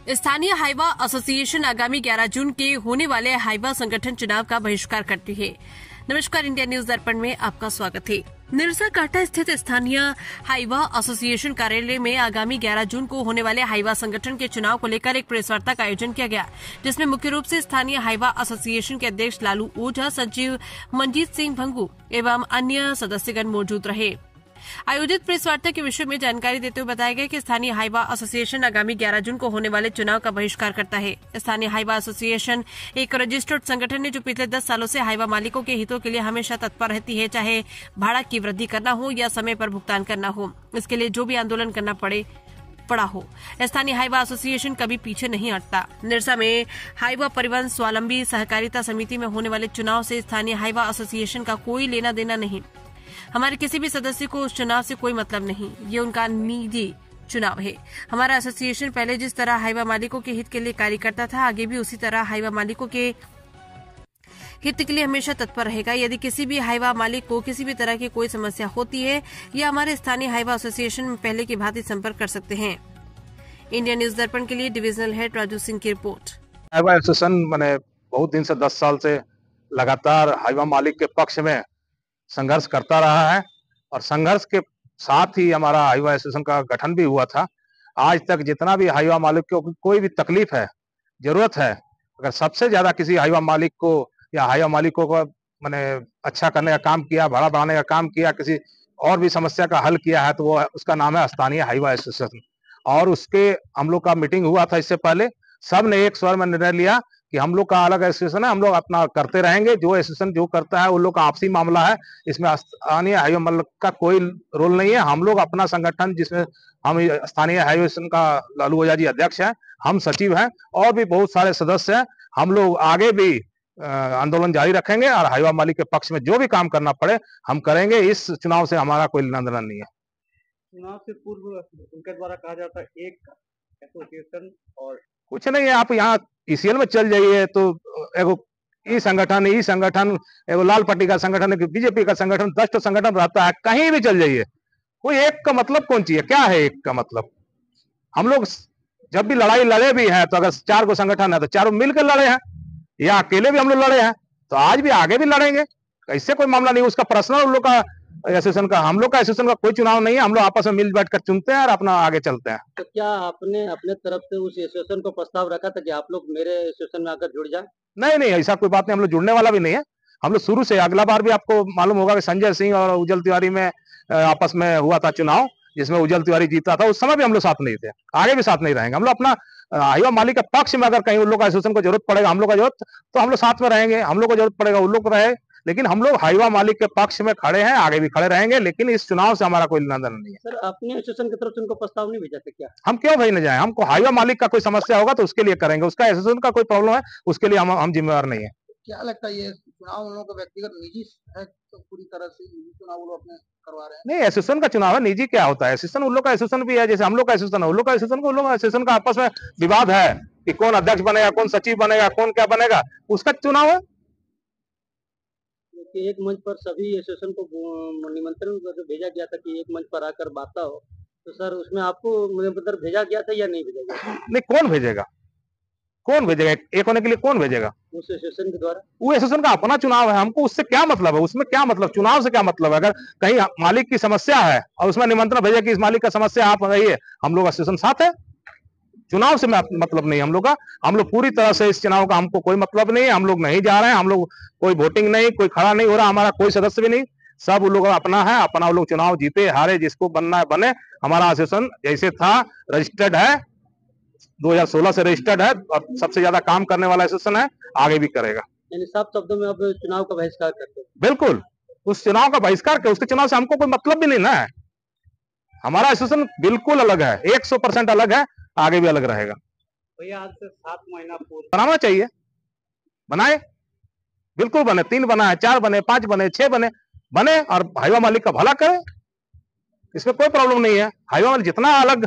स्थानीय Hyva association आगामी 11 जून के होने वाले हाईवा संगठन चुनाव का बहिष्कार करती है। नमस्कार, इंडिया न्यूज दर्पण में आपका स्वागत है। निरसा कांटा स्थित स्थानीय हाईवा एसोसिएशन कार्यालय में आगामी 11 जून को होने वाले हाईवा संगठन के चुनाव को लेकर एक प्रेस वार्ता का आयोजन किया गया, जिसमें मुख्य रूप से स्थानीय हाईवा एसोसिएशन के अध्यक्ष लालू ओझा, सचिव मनजीत सिंह भंगू एवं अन्य सदस्यगण मौजूद रहे। आयोजित प्रेस वार्ता के विषय में जानकारी देते हुए बताया गया कि स्थानीय हाईवा एसोसिएशन आगामी 11 जून को होने वाले चुनाव का बहिष्कार करता है। स्थानीय हाईवा एसोसिएशन एक रजिस्टर्ड संगठन है जो पिछले 10 सालों से हाईवा मालिकों के हितों के लिए हमेशा तत्पर रहती है, चाहे भाड़ा की वृद्धि करना हो या समय पर भुगतान करना हो। इसके लिए जो भी आंदोलन करना पड़ा हो, स्थानीय हाईवा एसोसिएशन कभी पीछे नहीं हटता। निरसा में हाईवा परिवहन स्वावलंबी सहकारिता समिति में होने वाले चुनाव से स्थानीय हाईवा एसोसिएशन का कोई लेना देना नहीं। हमारे किसी भी सदस्य को उस चुनाव से कोई मतलब नहीं, ये उनका निजी चुनाव है। हमारा एसोसिएशन पहले जिस तरह हाईवा मालिकों के हित के लिए कार्य करता था, आगे भी उसी तरह हाईवा मालिकों के हित के लिए हमेशा तत्पर रहेगा। यदि किसी भी हाईवा मालिक को किसी भी तरह की कोई समस्या होती है, या हमारे स्थानीय हाईवा एसोसिएशन में पहले की भांति संपर्क कर सकते हैं। इंडिया न्यूज दर्पण के लिए डिविजनल हेड राजू सिंह की रिपोर्ट। हाईवा एसोसिएशन मैंने बहुत दिन से 10 साल से लगातार हाईवा मालिक के पक्ष में संघर्ष करता रहा है और संघर्ष के साथ ही हमारा हाईवा एसोसिएशन का गठन भी हुआ था। आज तक जितना भी हाईवा मालिक को कोई भी तकलीफ है, जरूरत है, अगर सबसे ज्यादा किसी हाईवा मालिक को या हाईवा मालिकों को मैंने अच्छा करने का काम किया, भाड़ा बढ़ाने का काम किया, किसी और भी समस्या का हल किया है, तो वो उसका नाम है स्थानीय हाईवा एसोसिएशन। और उसके हम लोग का मीटिंग हुआ था इससे पहले, सब ने एक स्वर में निर्णय लिया कि हम लोग का अलग एसोसिएशन है, हम लोग अपना करते रहेंगे। जो एसोसिएशन जो करता है उन लोग का आपसी मामला है, इसमें स्थानीय हाईवे मालिक का कोई रोल नहीं है। हम लोग अपना संगठन, जिसमें हम स्थानीय हाईवे एसोसिएशन का लालू ओझा जी अध्यक्ष हैं, हम सचिव हैं और भी बहुत सारे सदस्य हैं। हम लोग आगे भी आंदोलन जारी रखेंगे और हाईवा मालिक के पक्ष में जो भी काम करना पड़े हम करेंगे। इस चुनाव से हमारा कोई लेना देना नहीं है। चुनाव से पूर्व उनके द्वारा कहा जाता है एक एसोसिएशन और कुछ नहीं है। आप यहाँ ईसीएल में चल जाइए तो एगो ई संगठन एगो लाल पट्टी का संगठन, बीजेपी का संगठन, 10 संगठन रहता है। कहीं भी चल जाइए, कोई एक का मतलब कौन चाहिए? क्या है एक का मतलब? हम लोग जब भी लड़ाई लड़े भी हैं तो अगर 4 को संगठन है तो चारों मिलकर लड़े हैं, या अकेले भी हम लोग लड़े हैं, तो आज भी आगे भी लड़ेंगे। इससे कोई मामला नहीं। उसका पर्सनल उन लोग का एसोसिएशन का, हम लोग का एसोसिएशन का कोई चुनाव नहीं है। हम लोग आपस में मिल बैठ कर चुनते हैं और अपना आगे चलते हैं। तो क्या आपने अपने तरफ से उस एसोसिएशन को प्रस्ताव रखा था कि आप लोग मेरे एसोसिएशन में आकर जुड़ जाए? नहीं, ऐसा कोई बात नहीं। हम लोग जुड़ने वाला भी नहीं है। हम लोग शुरू से, अगला बार भी आपको मालूम होगा कि संजय सिंह और उज्जवल तिवारी में आपस में हुआ था चुनाव, जिसमें उज्जवल तिवारी जीता था। उस समय भी हम लोग साथ नहीं थे, आगे भी साथ नहीं रहेंगे। हम लोग अपना हाईवा मालिक के पक्ष में, अगर कहीं उन लोग का एसोसिएशन को जरूरत पड़ेगा, हम लोग का जरूरत, तो हम लोग साथ में रहेंगे। हम लोग को जरूरत पड़ेगा उन लोग रहे, लेकिन हम लोग हाईवा मालिक के पक्ष में खड़े हैं, आगे भी खड़े रहेंगे। लेकिन इस चुनाव से हमारा कोई लेना देना नहीं है। सर, अपने एसोसिएशन की तरफ से उनको प्रस्ताव नहीं भेजा था क्या? हम क्यों भेजने जाए? हमको हाईवा मालिक का कोई समस्या होगा तो उसके लिए करेंगे। उसका एसोसिएशन का कोई प्रॉब्लम है, उसके लिए हम जिम्मेवार नहीं है। क्या लगता है ये चुनाव उन लोगों का व्यक्तिगत निजी है, तो पूरी तरह से निजी चुनाव वो अपने करवा रहे हैं? नहीं, एसोसिएशन का चुनाव है, निजी क्या होता है? एसोसिएशन उन लोग का एसोसिएशन भी है, जैसे हम लोग का एसोसिएशन है, उन लोग का एसोसिएशन को, उन लोग का एसोसिएशन का आपस में विवाद है कि कौन अध्यक्ष बनेगा, कौन सचिव बनेगा, कौन क्या बनेगा, उसका चुनाव है। एक मंच पर सभी एसोसिएशन को निमंत्रण भेजा गया था कि एक मंच पर आकर बात हो, तो सर उसमें आपको निमंत्रण भेजा गया था या नहीं भेजा गया? नहीं, कौन भेजेगा? एक होने के लिए कौन भेजेगा? उस एसोसिएशन के द्वारा। वो एसोसिएशन का अपना चुनाव है, हमको उससे क्या मतलब है? उसमें क्या मतलब, चुनाव से क्या मतलब है? अगर कहीं मालिक की समस्या है और उसमें निमंत्रण भेजे कि इस मालिक का समस्या आप रहिए, हम लोग एसोसिएशन साथ है। चुनाव से मतलब नहीं हम लोग का। हम लोग पूरी तरह से इस चुनाव का हमको कोई मतलब नहीं है। हम लोग नहीं जा रहे हैं। हम लोग कोई वोटिंग नहीं, कोई खड़ा नहीं हो रहा, हमारा कोई सदस्य भी नहीं। सब उन लोग अपना है, अपना लोग चुनाव जीते हारे, जिसको बनना है बने। हमारा एसोसिएशन जैसे था रजिस्टर्ड है, 2016 से रजिस्टर्ड है और सबसे ज्यादा काम करने वाला एसोसिएशन है, आगे भी करेगा। यानी साफ शब्दों में अब चुनाव का बहिष्कार करते हैं? बिल्कुल, उस चुनाव का बहिष्कार कर, उसके चुनाव से हमको कोई मतलब भी नहीं ना है। हमारा एसोसिएशन बिल्कुल अलग है, 100% अलग है, आगे भी अलग रहेगा। भैया, आज से 7 महीना पूर्व बनाना चाहिए, बनाए, बिल्कुल बने। 3 बना है, 4 बने, 5 बने, 6 बने और हाईवा मालिक का भला करे, इसमें कोई प्रॉब्लम नहीं है। हाईवा मालिक जितना अलग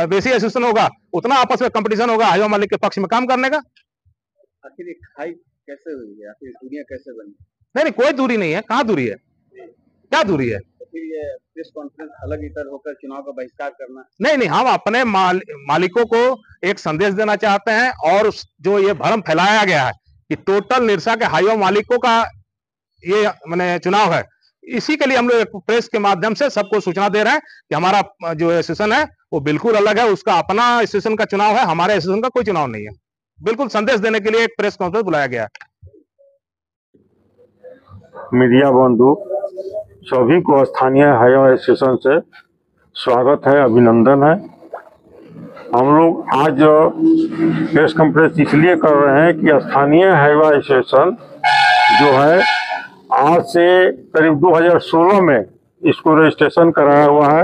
बेसी एसोसिएशन होगा, उतना आपस में कंपटीशन होगा हाईवा मालिक के पक्ष में काम करने का। आखिर खाई कैसे हुई है? आखिर दुनिया कैसे बनी? नहीं, कोई दूरी नहीं है। कहाँ दूरी है? क्या दूरी है? फिर ये प्रेस कॉन्फ्रेंस अलग इतर होकर चुनाव का बहिष्कार करना? नहीं, हम अपने मालिकों को एक संदेश देना चाहते हैं, और जो ये भ्रम फैलाया गया है कि टोटल निरसा के हाईवा मालिकों का ये माने चुनाव है, इसी के लिए हम लोग प्रेस के माध्यम से सबको सूचना दे रहे हैं कि हमारा जो एसोसिएशन है वो बिल्कुल अलग है, उसका अपना एसोसिएशन का चुनाव है, हमारे एसोसिएशन का कोई चुनाव नहीं है। बिल्कुल संदेश देने के लिए एक प्रेस कॉन्फ्रेंस बुलाया गया है। मीडिया बंधु सभी को स्थानीय हाईवा एसोसिएशन से स्वागत है, अभिनंदन है। हम लोग आज प्रेस कॉन्फ्रेंस इसलिए कर रहे हैं कि स्थानीय हाईवा एसोसिएशन जो है आज से करीब 2016 में इसको रजिस्ट्रेशन कराया हुआ है,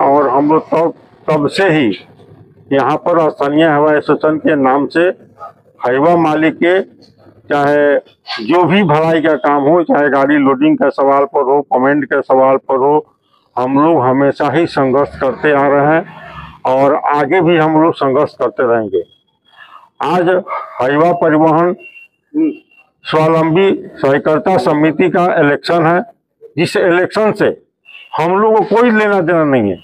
और हम लोग तब से ही यहाँ पर स्थानीय हाईवा एसोसिएशन के नाम से हाईवा मालिक के चाहे जो भी भलाई का काम हो, चाहे गाड़ी लोडिंग के सवाल पर हो, पेमेंट के सवाल पर हो, हम लोग हमेशा ही संघर्ष करते आ रहे हैं और आगे भी हम लोग संघर्ष करते रहेंगे। आज हाईवा परिवहन स्वावलंबी सहकारिता समिति का इलेक्शन है, जिस इलेक्शन से हम लोगों को कोई लेना देना नहीं है।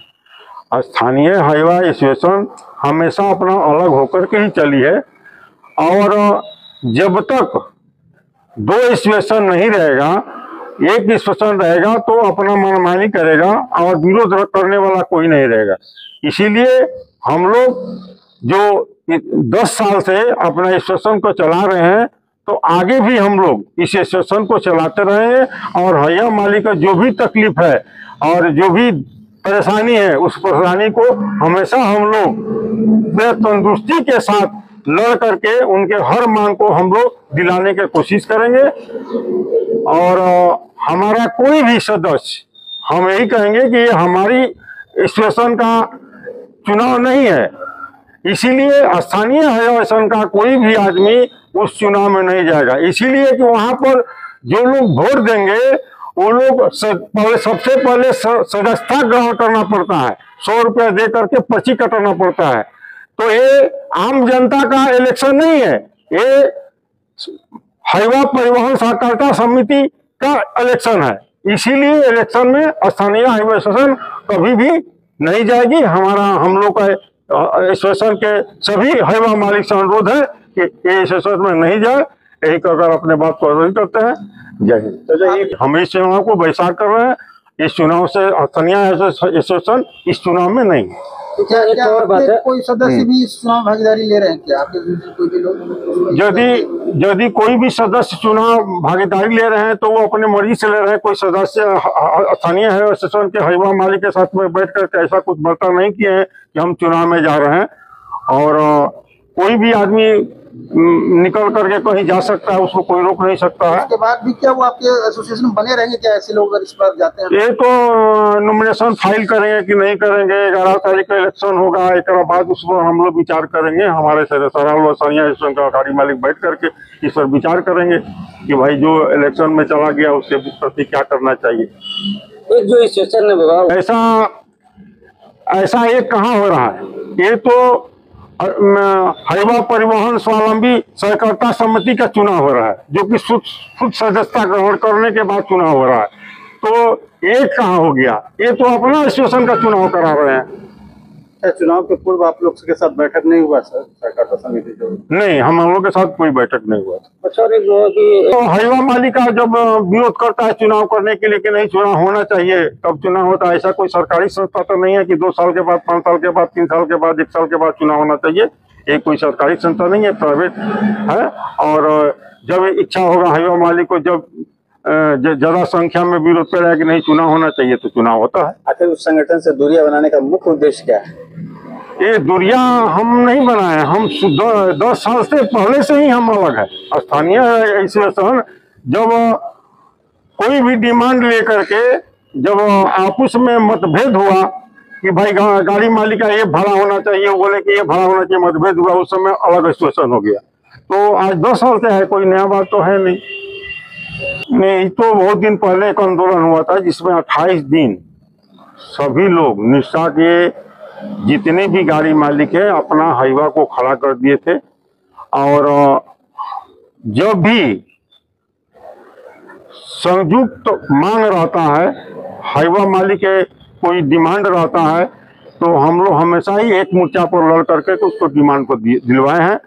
स्थानीय हाईवा एसोसिएशन हमेशा अपना अलग होकर के ही चली है, और जब तक दो एसोसिएशन नहीं रहेगा, एक एसोसिएशन रहेगा तो अपना मनमानी करेगा और विरोध करने वाला कोई नहीं रहेगा। इसीलिए हम लोग जो 10 साल से अपना एसोसिएशन को चला रहे हैं, तो आगे भी हम लोग इस एसोसिएशन को चलाते रहेंगे, और हाईवा मालिक का जो भी तकलीफ है और जो भी परेशानी है, उस परेशानी को हमेशा हम लोग तंदुरुस्ती के साथ लड़ करके उनके हर मांग को हम लोग दिलाने की कोशिश करेंगे। और हमारा कोई भी सदस्य, हम यही कहेंगे कि हमारी एसोसिएशन का चुनाव नहीं है, इसीलिए स्थानीय हाईवा एसोसिएशन का कोई भी आदमी उस चुनाव में नहीं जाएगा। इसीलिए कि वहां पर जो लोग वोट देंगे वो लोग सबसे पहले सदस्यता ग्रहण करना पड़ता है, 100 रुपया दे करके पर्ची कटाना पड़ता है। तो ये आम जनता का इलेक्शन नहीं है, ये हाईवा परिवहन सहकारिता समिति का इलेक्शन है। इसीलिए इलेक्शन में स्थानीय हाईवा एसोसिएशन कभी भी नहीं जाएगी। हम लोग का एसोसिएशन के सभी हाईवा मालिक से अनुरोध है कि ये एसोसिएशन में नहीं जाए, यही कहकर अपने बात को अवरुद्ध करते हैं। जय हिंद। हम इस चुनाव को बहिष्कार कर रहे हैं, इस चुनाव से स्थानीय एसोसिएशन इस चुनाव में नहीं। क्या और बात है, कोई सदस्य भी इस चुनाव भागीदारी ले रहे हैं क्या? आपके कोई भी लोग यदि कोई भी सदस्य चुनाव भागीदारी ले रहे हैं तो वो अपने मर्जी से ले रहे हैं। कोई सदस्य स्थानीय हाईवा एसोसिएशन के हाईवा मालिक के साथ में बैठ करके ऐसा कुछ बर्ताव नहीं किए हैं कि हम चुनाव में जा रहे हैं। और कोई भी आदमी निकल करके कहीं जा सकता है, उसको कोई रोक नहीं सकता है। उसके बाद भी क्या वो आपके एसोसिएशन बने रहेंगे क्या? ऐसे लोग अगर इस बार जाते हैं, ये तो नॉमिनेशन फाइल करेंगे कि नहीं करेंगे, 11 तारीख का इलेक्शन होगा, एक बाद उस पर हम लोग विचार करेंगे। हमारे स्थानीय एसोसिएशन का गाड़ी मालिक बैठ करके इस पर विचार करेंगे कि भाई जो इलेक्शन में चला गया उसके प्रति क्या करना चाहिए। एक जो एसोसिएशन है ऐसा एक कहाँ हो रहा है, ये तो हाईवा परिवहन स्वावलंबी सहकारिता समिति का चुनाव हो रहा है, जो कि खुद सदस्यता ग्रहण करने के बाद चुनाव हो रहा है। तो एक कहाँ हो गया, ये तो अपना एसोसिएशन का चुनाव करा रहे हैं। चुनाव के पूर्व आप लोग के साथ बैठक नहीं हुआ सर सहकारिता समिति जो? नहीं, हम लोग के साथ कोई बैठक नहीं हुआ था। अच्छा, तो हाईवा मालिक का जब विरोध करता है चुनाव करने के लिए कि नहीं चुनाव होना चाहिए, तब चुनाव होता है। ऐसा कोई सरकारी संस्था तो नहीं है कि 2 साल के बाद, 5 साल के बाद, 3 साल के बाद, 1 साल के बाद चुनाव होना चाहिए। ये कोई सरकारी संस्था नहीं है, प्राइवेट है। और जब इच्छा होगा हाईवा मालिक को, जब ज्यादा संख्या में विरोध करेगा कि नहीं चुनाव होना चाहिए, तो चुनाव होता है। आखिर उस संगठन से दूरियां बनाने का मुख्य उद्देश्य क्या है? ये दूरियां हम नहीं बनाए, हम 10 साल से पहले से ही हम अलग है। स्थानीय एसोसिएशन जब कोई भी डिमांड लेकर के जब आपस में मतभेद हुआ कि भाई गाड़ी मालिक का ये भाड़ा होना चाहिए, वो बोले कि ये भाड़ा होना चाहिए, मतभेद हुआ, उस समय अलग एसोसिएशन हो गया। तो आज 10 साल से है, कोई नया बात तो है नहीं। तो बहुत दिन पहले एक आंदोलन हुआ था जिसमें 28 दिन सभी लोग निष्ठा के जितने भी गाड़ी मालिक है अपना हाईवा को खड़ा कर दिए थे। और जब भी संयुक्त मांग रहता है, हाईवा मालिक के कोई डिमांड रहता है, तो हम लोग हमेशा ही एक मोर्चा पर लड़ करके तो उसको डिमांड को दिलवाए हैं।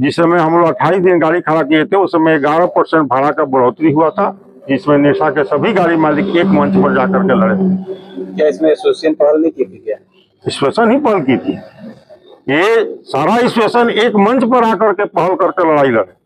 जिस समय हम लोग 28 दिन गाड़ी खड़ा किए थे, उस समय 11% भाड़ा का बढ़ोतरी हुआ था, जिसमें निरसा के सभी गाड़ी मालिक एक मंच पर जाकर के लड़े थे। क्या इसमें एसोसिएशन पहल नहीं की थी? क्या एसोसिएशन ही पहल की थी? ये सारा एसोसिएशन एक मंच पर आकर के पहल करके लड़ाई लड़े।